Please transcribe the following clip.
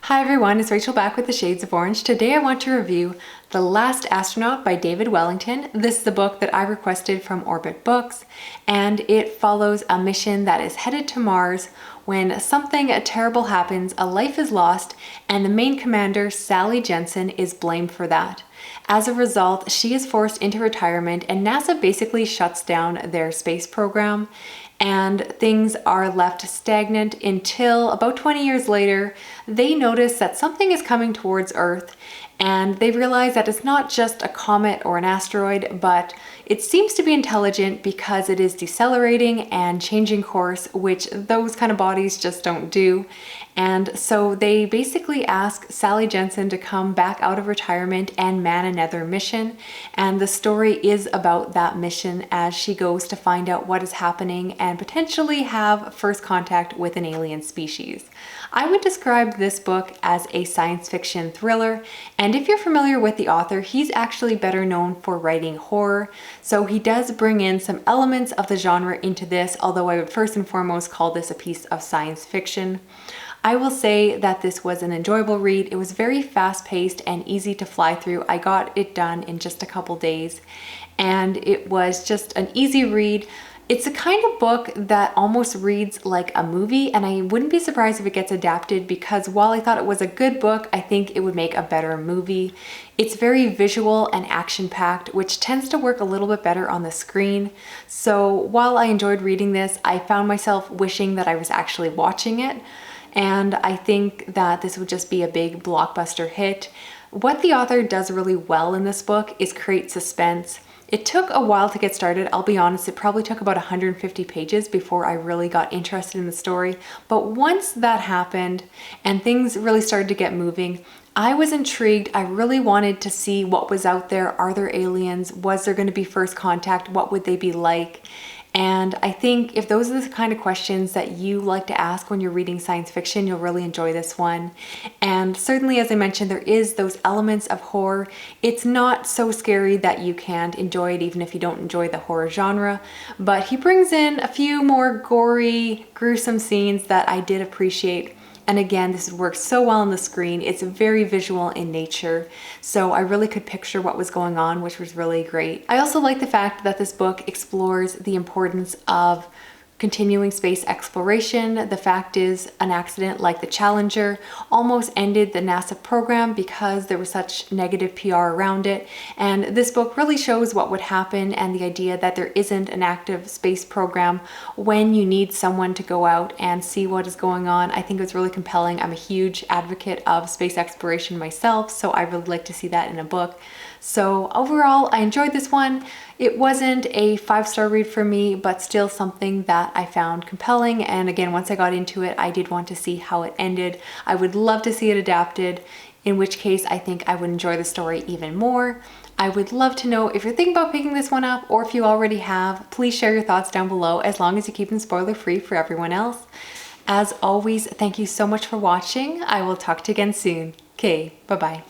Hi everyone, it's Rachel back with the Shades of Orange. Today I want to review The Last Astronaut by David Wellington. This is the book that I requested from Orbit Books, and it follows a mission that is headed to Mars when something terrible happens, a life is lost, and the main commander, Sally Jensen, is blamed for that. As a result, she is forced into retirement and NASA basically shuts down their space program, and things are left stagnant until about 20 years later, they notice that something is coming towards Earth, and they realize that it's not just a comet or an asteroid, but it seems to be intelligent because it is decelerating and changing course, which those kind of bodies just don't do. And so they basically ask Sally Jensen to come back out of retirement and man another mission. And the story is about that mission as she goes to find out what is happening and potentially have first contact with an alien species. I would describe this book as a science fiction thriller, and if you're familiar with the author, he's actually better known for writing horror, so he does bring in some elements of the genre into this, although I would first and foremost call this a piece of science fiction. I will say that this was an enjoyable read. It was very fast-paced and easy to fly through. I got it done in just a couple days, and it was just an easy read. It's a kind of book that almost reads like a movie, and I wouldn't be surprised if it gets adapted because while I thought it was a good book, I think it would make a better movie. It's very visual and action-packed, which tends to work a little bit better on the screen. So while I enjoyed reading this, I found myself wishing that I was actually watching it, and I think that this would just be a big blockbuster hit. What the author does really well in this book is create suspense. It took a while to get started, I'll be honest, it probably took about 150 pages before I really got interested in the story, but once that happened and things really started to get moving, I was intrigued. I really wanted to see what was out there. Are there aliens? Was there going to be first contact? What would they be like? And I think if those are the kind of questions that you like to ask when you're reading science fiction, you'll really enjoy this one. And certainly, as I mentioned, there is those elements of horror. It's not so scary that you can't enjoy it even if you don't enjoy the horror genre, but he brings in a few more gory, gruesome scenes that I did appreciate. And again, this works so well on the screen. It's very visual in nature, so I really could picture what was going on, which was really great. I also like the fact that this book explores the importance of continuing space exploration. The fact is, an accident like the Challenger almost ended the NASA program because there was such negative PR around it. And this book really shows what would happen and the idea that there isn't an active space program when you need someone to go out and see what is going on. I think it was really compelling. I'm a huge advocate of space exploration myself, so I really like to see that in a book. So overall, I enjoyed this one. It wasn't a 5-star read for me, but still something that I found compelling. And again, once I got into it, I did want to see how it ended. I would love to see it adapted, in which case I think I would enjoy the story even more. I would love to know if you're thinking about picking this one up, or if you already have, please share your thoughts down below, as long as you keep them spoiler-free for everyone else. As always, thank you so much for watching. I will talk to you again soon. Okay, bye-bye.